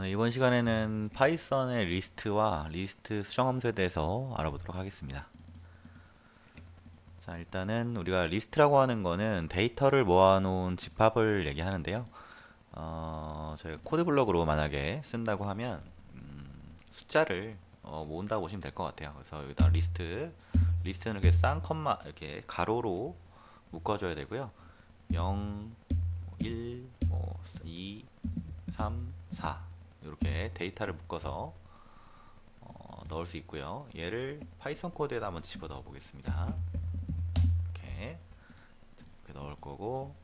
네, 이번 시간에는 파이썬의 리스트와 리스트 수정 함수에 대해서 알아보도록 하겠습니다. 자, 일단은 우리가 리스트라고 하는 거는 데이터를 모아놓은 집합을 얘기하는데요. 저희가 코드 블럭으로 만약에 쓴다고 하면 숫자를 모은다고 보시면 될 것 같아요. 그래서 여기다 리스트는 이렇게 쌍컴마 이렇게 가로로 묶어줘야 되고요. 0, 1, 2, 3, 4 이렇게 데이터를 묶어서 넣을 수 있고요. 얘를 파이썬 코드에다 한번 집어 넣어 보겠습니다. 이렇게 넣을 거고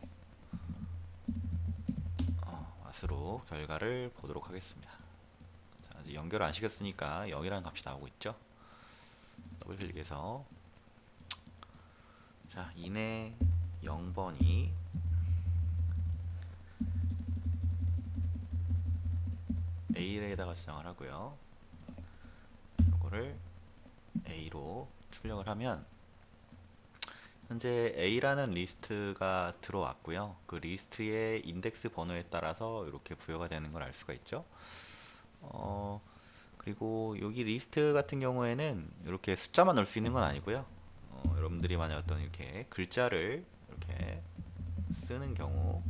왓으로 결과를 보도록 하겠습니다. 자, 아직 연결 안 시켰으니까 0이라는 값이 나오고 있죠. 더블 클릭해서 자, 인의 0번이 A에다가 저장을 하고요. 이거를 A로 출력을 하면 현재 A라는 리스트가 들어왔고요. 그 리스트의 인덱스 번호에 따라서 이렇게 부여가 되는 걸 알 수가 있죠. 어, 그리고 여기 리스트 같은 경우에는 이렇게 숫자만 넣을 수 있는 건 아니고요. 여러분들이 만약 어떤 이렇게 글자를 이렇게 쓰는 경우,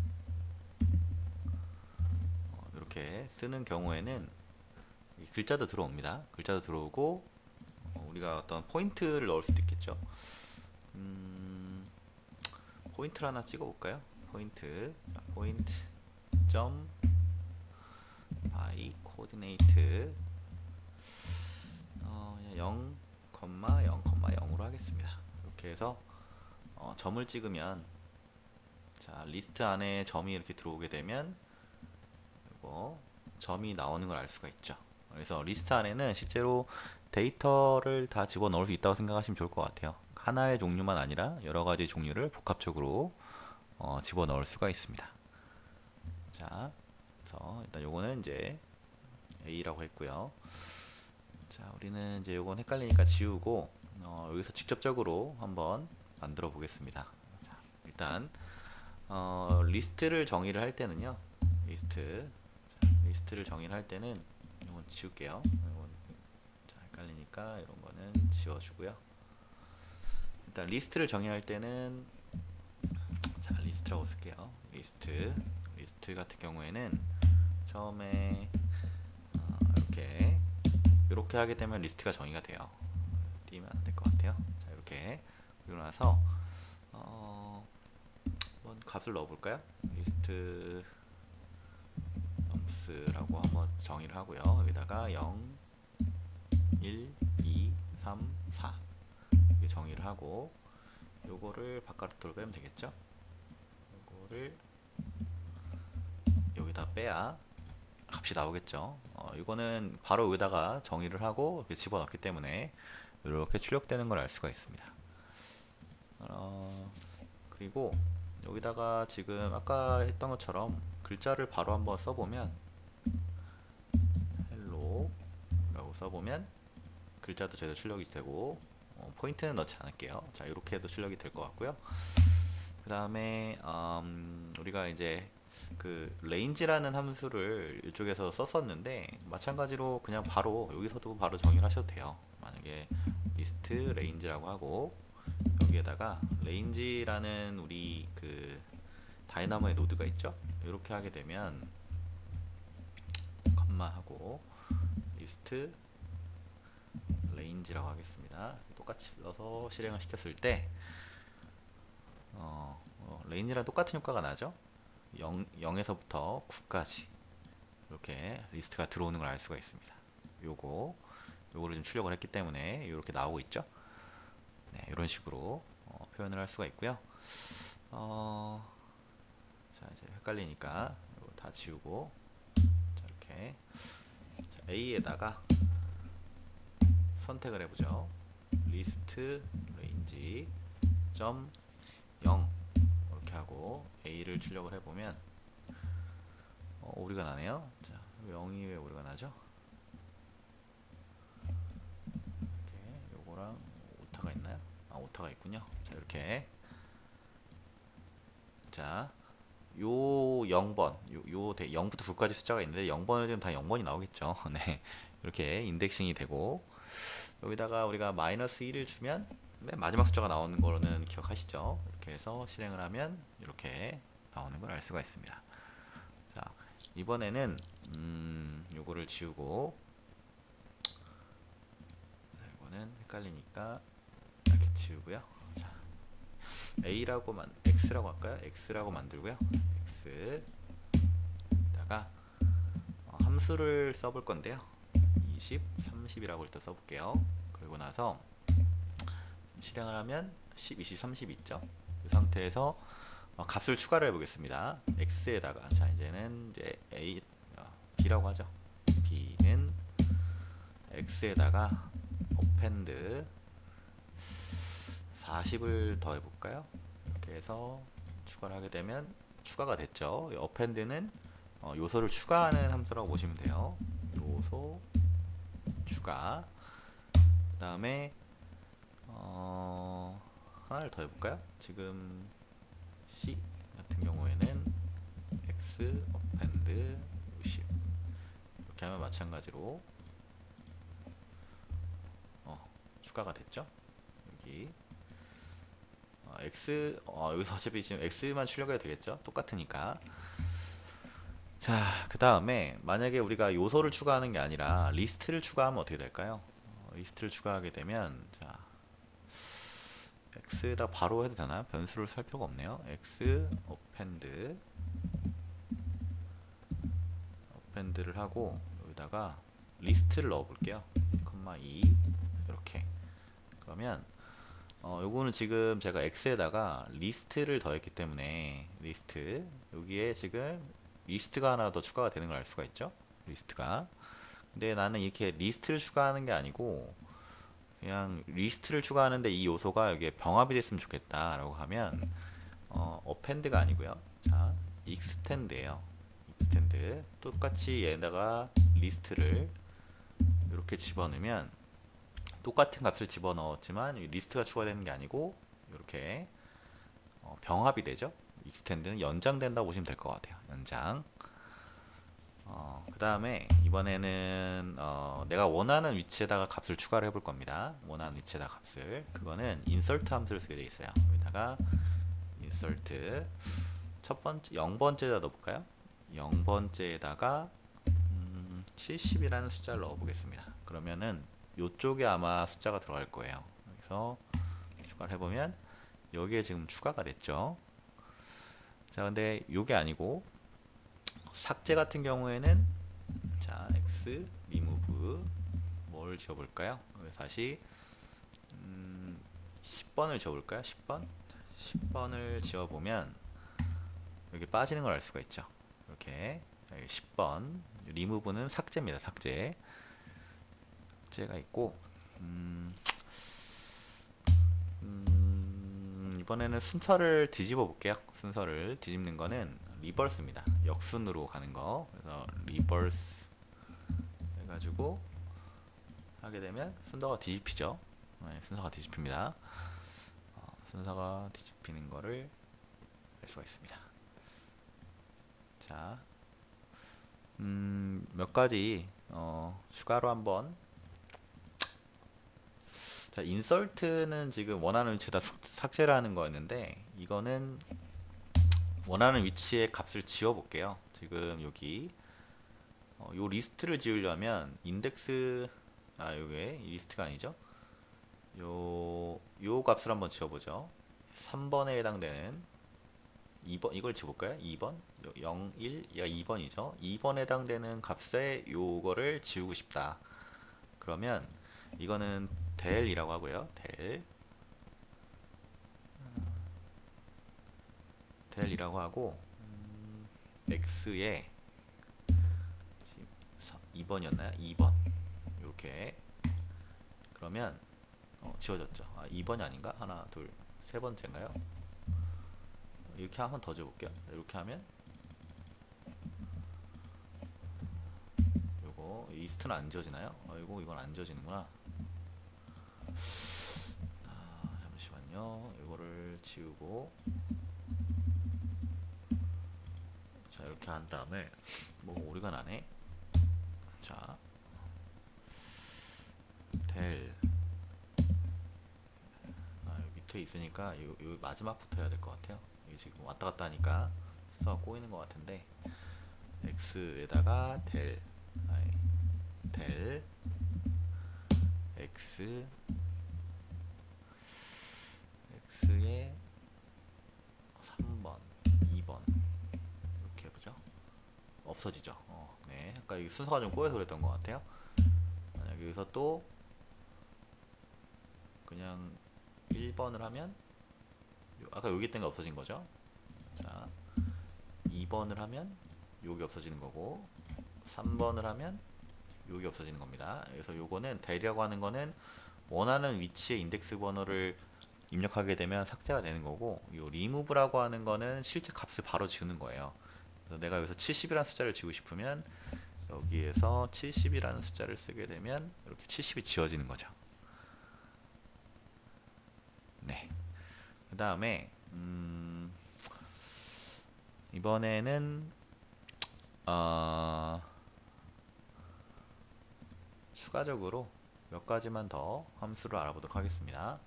이렇게 쓰는 경우에는 이 글자도 들어옵니다. 글자도 들어오고 우리가 어떤 포인트를 넣을 수도 있겠죠. 포인트를 하나 찍어볼까요? 포인트, 자, 포인트 점 by 코디네이트 0, 0,0,0으로 하겠습니다. 이렇게 해서 점을 찍으면 자, 리스트 안에 점이 이렇게 들어오게 되면 이거 점이 나오는 걸 알 수가 있죠. 그래서 리스트 안에는 실제로 데이터를 다 집어넣을 수 있다고 생각하시면 좋을 것 같아요. 하나의 종류만 아니라 여러 가지 종류를 복합적으로 집어넣을 수가 있습니다. 자, 그래서 일단 요거는 이제 A라고 했고요. 자, 우리는 이제 요건 헷갈리니까 지우고 여기서 직접적으로 한번 만들어 보겠습니다. 자, 일단 리스트를 정의를 할 때는요. 리스트를 정의를 할 때는 이건 지울게요. 이건 자, 헷갈리니까 이런 거는 지워주고요. 일단 리스트를 정의할 때는 자, 리스트라고 쓸게요. 리스트 같은 경우에는 처음에 이렇게 하게 되면 리스트가 정의가 돼요. 띄면 안 될 것 같아요. 자, 이렇게 그리고 나서 한번 값을 넣어볼까요? 리스트 넘스라고 한번 정의를 하고요. 여기다가 0, 1, 2, 3, 4 이렇게 정의를 하고 요거를 바깥으로 빼면 되겠죠? 요거를 여기다 빼야 값이 나오겠죠. 이거는 바로 여기다가 정의를 하고 이렇게 집어넣기 때문에 이렇게 출력되는 걸 알 수가 있습니다. 그리고 여기다가 지금 아까 했던 것처럼 글자를 바로 한번 써보면 헬로 라고 써보면 글자도 제대로 출력이 되고 포인트는 넣지 않을게요. 자, 이렇게 해도 출력이 될 것 같고요. 그 다음에 우리가 이제 그 range라는 함수를 이쪽에서 썼었는데 마찬가지로 그냥 바로 여기서도 바로 정의를 하셔도 돼요. 만약에 list range라고 하고 여기에다가 range라는 우리 그 다이나모의 노드가 있죠. 이렇게 하게 되면 컴마 하고 list range라고 하겠습니다. 똑같이 써서 실행을 시켰을 때 range랑 똑같은 효과가 나죠. 0에서부터 9까지 이렇게 리스트가 들어오는 걸 알 수가 있습니다. 요거를 좀 출력을 했기 때문에 이렇게 나오고 있죠. 네, 이런 식으로 표현을 할 수가 있고요. 자, 이제 헷갈리니까 이거 다 지우고 자, 이렇게 자, A에다가 선택을 해보죠. 리스트 레인지 점 0 이렇게 하고 A를 출력을 해보면 오류가 나네요. 자, 0이 왜 오류가 나죠? 이렇게 요거랑 오타가 있나요? 오타가 있군요. 자, 이렇게 자 요 0번, 0부터 9까지 숫자가 있는데 0번은 지금 다 0번이 나오겠죠. 네. 이렇게 인덱싱이 되고 여기다가 우리가 마이너스 1을 주면 맨 마지막 숫자가 나오는 거는 기억하시죠? 이렇게 해서 실행을 하면 이렇게 나오는 걸 알 수가 있습니다. 자, 이번에는 요거를 지우고 이거는 헷갈리니까 이렇게 지우고요. 자, x라고 할까요? x라고 만들고요. x다가 함수를 써볼 건데요. 20, 30이라고 일단 써볼게요. 그리고 나서 실행을 하면 10, 20, 30 있죠. 이 상태에서 값을 추가를 해보겠습니다. x에다가 자 이제는 이제 b라고 하죠. b는 x에다가 append 40을 더해볼까요? 이렇게 해서 추가를 하게 되면 추가가 됐죠. append는 요소를 추가하는 함수라고 보시면 돼요. 요소 추가. 그 다음에 하나를 더 해볼까요? 지금 C 같은 경우에는 x append 60 이렇게 하면 마찬가지로 추가가 됐죠. 여기 여기서 어차피 지금 x만 출력해도 되겠죠. 똑같으니까. 자, 그 다음에 만약에 우리가 요소를 추가하는 게 아니라 리스트를 추가하면 어떻게 될까요? 리스트를 추가하게 되면 자, x에다 바로 해도 되나? 변수를 살 필요가 없네요. x append를 하고 여기다가 리스트를 넣어 볼게요. 2 이렇게. 그러면 요거는 지금 제가 x에다가 리스트를 더했기 때문에 리스트 여기에 지금 리스트가 하나 더 추가가 되는 걸 알 수가 있죠. 리스트가. 근데 나는 이렇게 리스트를 추가하는 게 아니고 그냥 리스트를 추가하는데 이 요소가 여기에 병합이 됐으면 좋겠다 라고 하면 append가 아니고요. 자, extend예요. extend. 똑같이 얘에다가 리스트를 이렇게 집어넣으면 똑같은 값을 집어넣었지만 리스트가 추가되는 게 아니고 이렇게 병합이 되죠. extend는 연장된다고 보시면 될 것 같아요. 연장. 그 다음에 이번에는 내가 원하는 위치에다가 값을 추가를 해볼 겁니다. 원하는 위치에다 값을. 그거는 insert 함수를 쓰게 되어 있어요. 여기다가 insert 첫 번째 0번째에다 넣어볼까요? 0번째에다가 70이라는 숫자를 넣어보겠습니다. 그러면은 이쪽에 아마 숫자가 들어갈 거예요. 그래서 추가를 해보면 여기에 지금 추가가 됐죠. 자, 근데 이게 아니고 삭제 같은 경우에는 자 x remove 뭘 지워볼까요? 다시 10번을 지워볼까요? 10번 10번을 지워보면 여기 빠지는 걸 알 수가 있죠. 이렇게 10번 remove는 삭제입니다. 삭제가 있고 이번에는 순서를 뒤집어 볼게요. 순서를 뒤집는 거는 리버스입니다. 역순으로 가는 거. 그래서 리버스 해가지고 하게 되면 순서가 뒤집히죠. 네, 순서가 뒤집힙니다. 순서가 뒤집히는 거를 알 수가 있습니다. 자, 몇 가지 추가로 한번. 자, 인설트는 지금 원하는 위치에다 삭제를 하는 거였는데 이거는 원하는 위치에 값을 지워 볼게요. 지금 여기 요 리스트를 지우려면 인덱스 요게 리스트가 아니죠. 요 값을 한번 지워보죠. 3번에 해당되는 2번 이걸 지워볼까요? 2번 0, 1, 2번이죠. 2번에 해당되는 값에 요거를 지우고 싶다. 그러면 이거는 del이라고 하고요. del이라고 하고 x에 2번이었나요? 2번 이렇게 그러면 지워졌죠. 2번이 아닌가? 하나, 둘, 세 번째인가요? 이렇게 한번 더 줘볼게요. 이렇게 하면 요거 리스트는 안 지워지나요? 이건 안 지워지는구나. 잠시만요. 이거를 지우고 이렇게 한 다음에 뭐 오류가 나네. 자, 델. 여기 밑에 있으니까 요 마지막부터 해야 될 것 같아요. 이게 지금 왔다 갔다 하니까 순서가 꼬이는 것 같은데, x에다가 델, 델 x, x에 3번, 2번 이렇게 해보죠. 없어지죠. 네, 아까 이 순서가 좀 꼬여서 그랬던 것 같아요. 만약 여기서 또 그냥 1번을 하면 아까 여기 있던 게 없어진 거죠. 자, 2번을 하면 여기 없어지는 거고, 3번을 하면 여기 없어지는 겁니다. 그래서 요거는 대리라고 하는 거는 원하는 위치에 인덱스 번호를 입력하게 되면 삭제가 되는 거고, 요 remove라고 하는 거는 실제 값을 바로 지우는 거예요. 그래서 내가 여기서 70이라는 숫자를 지우고 싶으면 여기에서 70이라는 숫자를 쓰게 되면 이렇게 70이 지워지는 거죠. 네. 그 다음에 이번에는 추가적으로 몇 가지만 더 함수를 알아보도록 하겠습니다.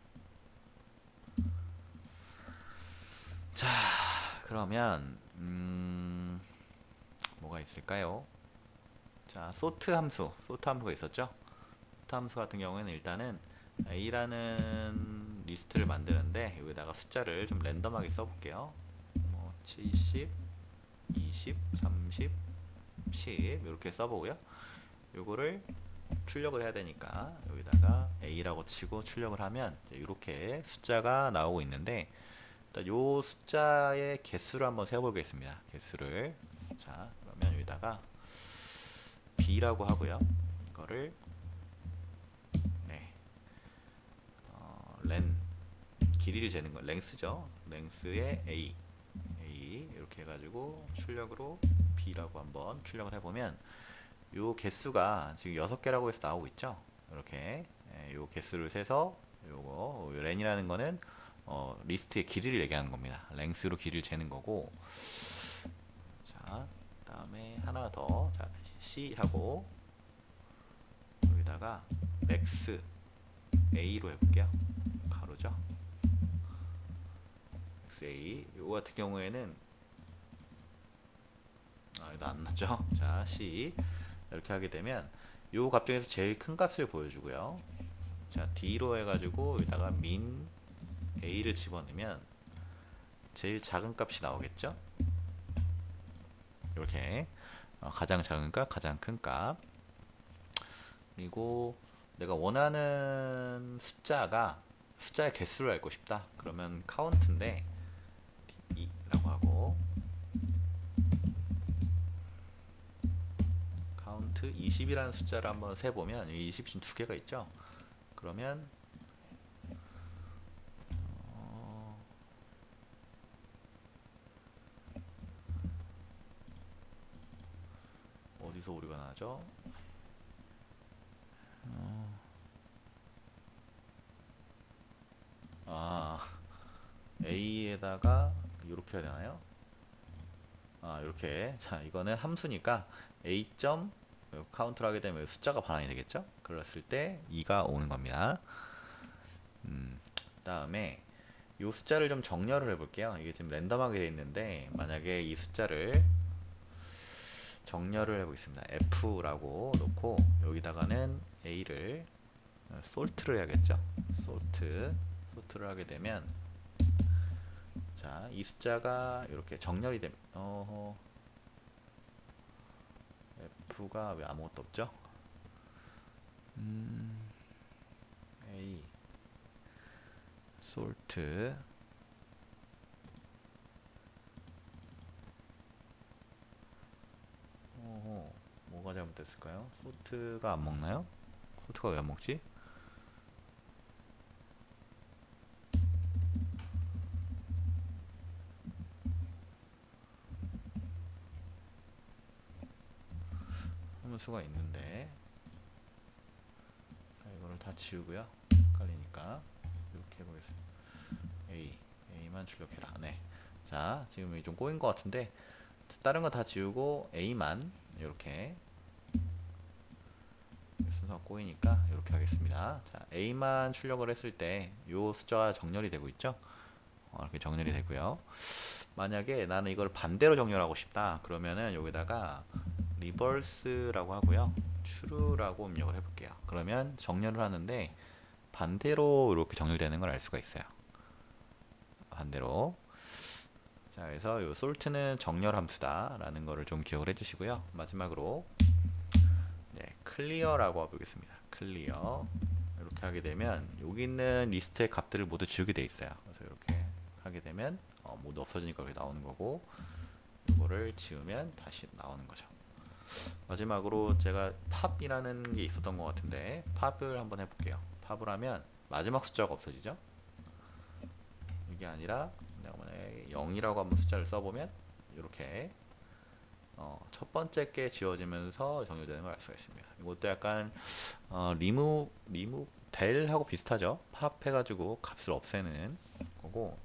자, 그러면 뭐가 있을까요? 자, sort 함수가 있었죠? sort 함수 같은 경우에는 일단은 a라는 리스트를 만드는데 여기다가 숫자를 좀 랜덤하게 써볼게요. 뭐 70, 20, 30, 10 이렇게 써보고요. 요거를 출력을 해야 되니까 여기다가 a라고 치고 출력을 하면 이렇게 숫자가 나오고 있는데, 일단 요 숫자의 개수를 한번 세어보겠습니다. 개수를. 자, 그러면 여기다가 b라고 하고요. 이거를 네, len 길이를 재는 거 랭스죠. 랭스의 a 이렇게 해가지고 출력으로 b라고 한번 출력을 해보면 요 개수가 지금 6개라고 해서 나오고 있죠. 이렇게 요 개수를 세서 요거 렌이라는 거는 리스트의 길이를 얘기하는 겁니다. 랭스로 길이를 재는 거고, 자, 다음에 하나 더, 자, C 하고 여기다가 max a로 해볼게요. 가로죠. max a. 요거 같은 경우에는 이거 안 났죠. 자, C 이렇게 하게 되면 요 값 중에서 제일 큰 값을 보여주고요. 자, D로 해가지고 여기다가 min a를 집어넣으면 제일 작은 값이 나오겠죠. 이렇게 가장 작은 값, 가장 큰 값. 그리고 내가 원하는 숫자의 개수를 알고 싶다. 그러면 count인데 d라고 하고, count 20이라는 숫자를 한번 세보면 20 지금 두 개가 있죠. 그러면 어디서 오류가 나죠? 아, a에다가 이렇게 해야 되나요? 이렇게. 자, 이거는 함수니까 a 점 카운트를 하게 되면 숫자가 반환이 되겠죠? 그랬을 때 2가 오는 겁니다. 다음에 이 숫자를 좀 정렬을 해볼게요. 이게 지금 랜덤하게 되어 있는데, 만약에 이 숫자를 정렬을 해보겠습니다. f라고 놓고 여기다가는 a를 sort를 해야겠죠. sort를 하게 되면, 자, 이 숫자가 이렇게 정렬이 되면 f가 왜 아무것도 없죠? a sort 뭐가 잘못됐을까요? sort가 안 먹나요? sort가 왜 안 먹지? 함수가 있는데, 자, 이거를 다 지우고요. 헷갈리니까 이렇게 해보겠습니다. a만 출력해라. 네. 자, 지금 좀 꼬인 것 같은데, 다른 거 다 지우고 A만 이렇게 순서 꼬이니까 이렇게 하겠습니다. 자, A만 출력을 했을 때 요 숫자가 정렬이 되고 있죠? 이렇게 정렬이 되고요. 만약에 나는 이걸 반대로 정렬하고 싶다. 그러면은 여기다가 리버스라고 하고요. true라고 입력을 해볼게요. 그러면 정렬을 하는데 반대로 이렇게 정렬되는 걸 알 수가 있어요. 반대로. 자, 그래서 요 sort는 정렬 함수다라는 거를 좀 기억을 해주시고요. 마지막으로 네, clear라고 해보겠습니다. clear 이렇게 하게 되면 여기 있는 리스트의 값들을 모두 지우게 돼 있어요. 그래서 이렇게 하게 되면 모두 없어지니까 이렇게 나오는 거고 이거를 지우면 다시 나오는 거죠. 마지막으로 제가 팝이라는 게 있었던 것 같은데 팝을 한번 해볼게요. 팝을 하면 마지막 숫자가 없어지죠. 이게 아니라 내가 만약에 0이라고 한번 숫자를 써보면 이렇게 첫 번째 게 지워지면서 정렬되는 걸 알 수가 있습니다. 이것도 약간 리무 델하고 비슷하죠. 팝 해가지고 값을 없애는 거고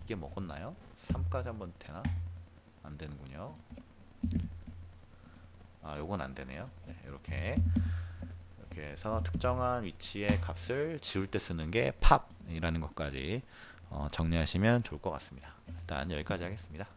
이게 먹었나요? 3까지 한번 되나? 안 되는군요. 요건 안 되네요. 네, 이렇게 해서 특정한 위치의 값을 지울 때 쓰는 게 팝이라는 것까지 정리하시면 좋을 것 같습니다. 일단 여기까지 하겠습니다.